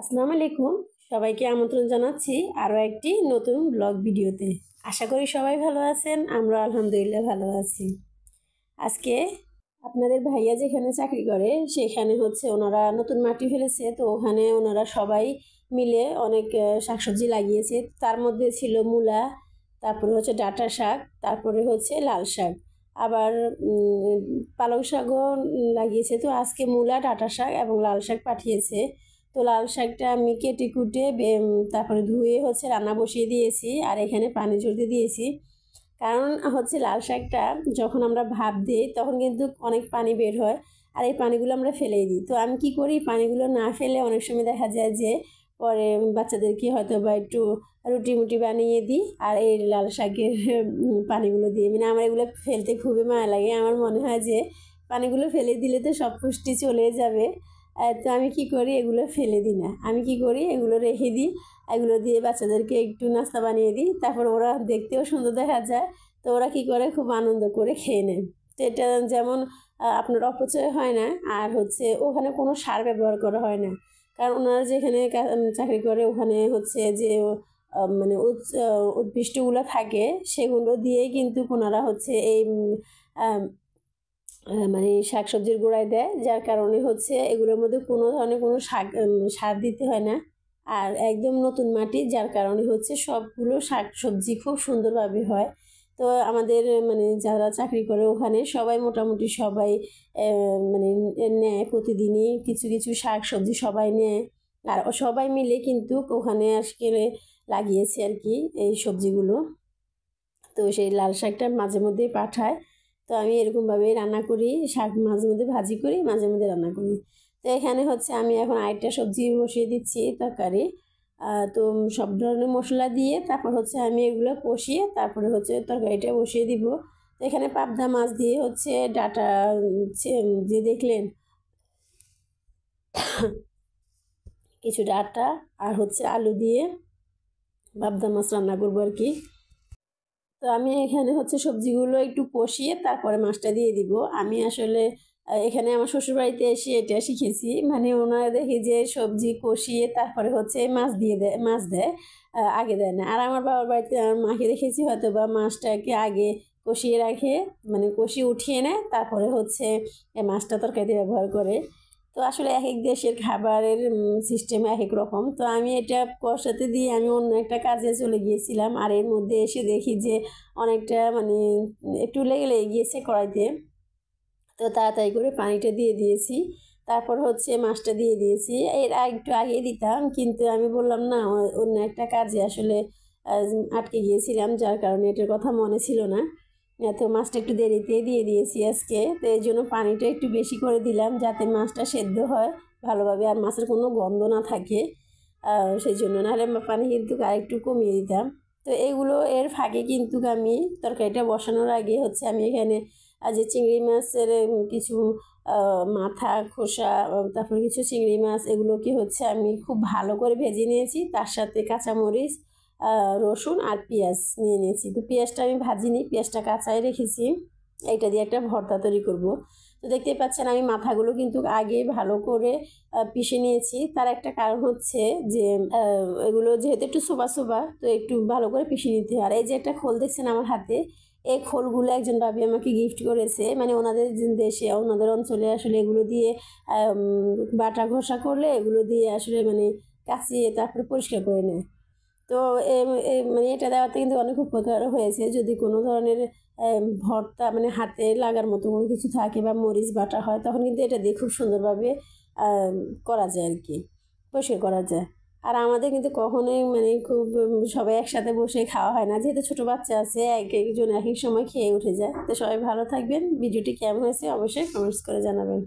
আসসালামু আলাইকুম। সবাইকে আমন্ত্রণ জানাচ্ছি আরও একটি নতুন ব্লগ ভিডিওতে। আশা করি সবাই ভালো আছেন, আমরা আলহামদুলিল্লাহ ভালো আছি। আজকে আপনাদের ভাইয়া যেখানে চাকরি করে সেখানে ওনারা নতুন মাটি ফেলেছে, তো ওখানে ওনারা সবাই মিলে অনেক শাকসবজি লাগিয়েছে। তার মধ্যে ছিল মূলা, তারপরে ডাঁটা শাক, তারপরে লাল শাক, আবার পালং শাকও লাগিয়েছে। তো আজকে মূলা, ডাঁটা শাক এবং লাল শাক পাঠিয়েছে। তো লাল শাকটা আমি কেটে কুটে তারপরে ধুয়ে রান্না বসিয়ে দিয়েছি, আর এখানে পানি ঝরতে দিয়েছি। কারণ লাল শাকটা যখন আমরা ভাপ দিই তখন কিন্তু অনেক পানি বের হয়, আর এই পানিগুলো আমরা ফেলেই দিই। তো আমি কি করি, পানিগুলো না ফেলে অনেক সময় দেখা যায় যে পরে বাচ্চাদেরকে হয়তো বা একটু রুটি মুটি বানিয়ে দিই, আর এই লাল শাকের পানিগুলো দিয়ে, মানে আমার এগুলো ফেলতে খুবই মায়া লাগে। আমার মনে হয় যে পানিগুলো ফেলে দিলে তো সব পুষ্টি চলে যাবে। তো আমি কি করি, এগুলো ফেলে দিই না, আমি কি করি এগুলো রেখে দিই। এগুলো দিয়ে বাচ্চাদেরকে একটু নাস্তা বানিয়ে দিই, তারপর ওরা দেখতেও সুন্দর দেখা যায়। তো ওরা কী করে, খুব আনন্দ করে খেয়ে নেয়। তো এটা যেমন আপনার অপচয় হয় না, আর ওখানে কোনো সার ব্যবহার করা হয় না। কারণ ওনারা যেখানে চাকরি করে ওখানে যে মানে উদ্ভিষ্টগুলো থাকে সেগুলো দিয়েই কিন্তু ওনারা এই মানে শাকসবজির গোড়ায় দেয়, যার কারণে এগুলোর মধ্যে কোনো ধরনের কোনো সার দিতে হয় না। আর একদম নতুন মাটি, যার কারণে সবগুলো শাকসবজি খুব সুন্দরভাবে হয়। তো আমাদের মানে যারা চাকরি করে ওখানে সবাই মোটামুটি সবাই মানে নেয়, প্রতিদিনই কিছু কিছু শাকসবজি সবাই নেয়। আর সবাই মিলে কিন্তু ওখানে আজকে লাগিয়েছে আর কি এই সবজিগুলো। তো সেই লাল শাকটা মাঝে মধ্যেই পাঠায়। তো আমি এরকমভাবে রান্না করি, শাক মাঝে মধ্যে ভাজি করি, মাঝে মধ্যে রান্না করি। তো এখানে আমি এখন আরেকটা সবজি বসিয়ে দিচ্ছি, তরকারি। তো সব ধরনের মশলা দিয়ে তারপর আমি এগুলো কষিয়ে তারপরে তরকারিটা বসিয়ে দিব। তো এখানে পাবদা মাছ দিয়ে ডাঁটা যে দেখলেন কিছু ডাঁটা আর আলু দিয়ে পাবদা মাছ রান্না করবো আর কি। তো আমি এখানে সবজিগুলো একটু কষিয়ে তারপরে মাছটা দিয়ে দিব। আমি আসলে এখানে আমার শ্বশুরবাড়িতে এসে এটা শিখেছি, মানে ওনারা দেখি যে সবজি কষিয়ে তারপরে মাছ দিয়ে দেয়, মাছ দেয়, আগে দেয় না। আর আমার বাবার বাড়িতে আমার মাকে দেখেছি হয়তো বা মাছটাকে আগে কষিয়ে রাখে, মানে কষিয়ে উঠিয়ে নেয়, তারপরে মাছটা তরকারিতে ব্যবহার করে। তো আসলে এক এক দেশের খাবারের সিস্টেম এক এক রকম। তো আমি এটা কষাতে দিয়ে আমি অন্য একটা কাজে চলে গিয়েছিলাম, আর এর মধ্যে এসে দেখি যে অনেকটা মানে একটু লেগে গিয়েছে কড়াইতে। তো তাড়াতাড়ি করে পানিটা দিয়ে দিয়েছি, তারপর মাছটা দিয়ে দিয়েছি। এর একটু আগে দিতাম, কিন্তু আমি বললাম না, অন্য একটা কাজে আসলে আটকে গিয়েছিলাম, যার কারণে এটার কথা মনে ছিল না। তো মাছটা একটু দেরিতে দিয়ে দিয়েছি আজকে। তো এই জন্য পানিটা একটু বেশি করে দিলাম, যাতে মাছটা সেদ্ধ হয় ভালোভাবে আর মাছের কোনো গন্ধ না থাকে। সেই জন্য, নাহলে পানি কিন্তু আরেকটু কমিয়ে দিতাম। তো এগুলো এর ফাঁকে কিন্তু আমি তরকারিটা বসানোর আগে আমি এখানে যে চিংড়ি মাছের কিছু মাথা, খোসা, তারপরে কিছু চিংড়ি মাছ, এগুলোকে আমি খুব ভালো করে ভেজে নিয়েছি। তার সাথে কাঁচামরিচ, রসুন আর পেঁয়াজ নিয়ে নিয়েছি। তো পেঁয়াজটা আমি ভাজিনি, পেঁয়াজটা কাঁচাই রেখেছি। এইটা দিয়ে একটা ভর্তা তৈরি করব। তো দেখতেই পাচ্ছেন আমি মাথাগুলো কিন্তু আগে ভালো করে পিষে নিয়েছি। তার একটা কারণ যে এগুলো যেহেতু একটু সোবা সোবা, তো একটু ভালো করে পিষে নিতে হয়। আর এই যে একটা খোল দেখছেন আমার হাতে, এই খোলগুলো একজন ভাবি আমাকে গিফট করেছে। মানে ওনাদের দেশে, ওনাদের অঞ্চলে আসলে এগুলো দিয়ে বাটা ঘষা করলে এগুলো দিয়ে আসলে মানে কাচিয়ে তারপরে পরিষ্কার করে নেয়। তো মানে এটা দেওয়াতে কিন্তু অনেক উপকার হয়েছে। যদি কোনো ধরনের ভর্তা মানে হাতে লাগার মতো কোনো কিছু থাকে বা মরিচ বাটা হয়, তখন কিন্তু এটা দিয়ে খুব সুন্দরভাবে করা যায় আর কি, পরিষ্কার করা যায়। আর আমাদের কিন্তু কখনোই মানে খুব সবাই একসাথে বসে খাওয়া হয় না, যেহেতু ছোটো বাচ্চা আছে, এক একজন এক এক সময় খেয়ে উঠে যায়। তো সবাই ভালো থাকবেন। ভিডিওটি কেমন হয়েছে অবশ্যই কমেন্টস করে জানাবেন।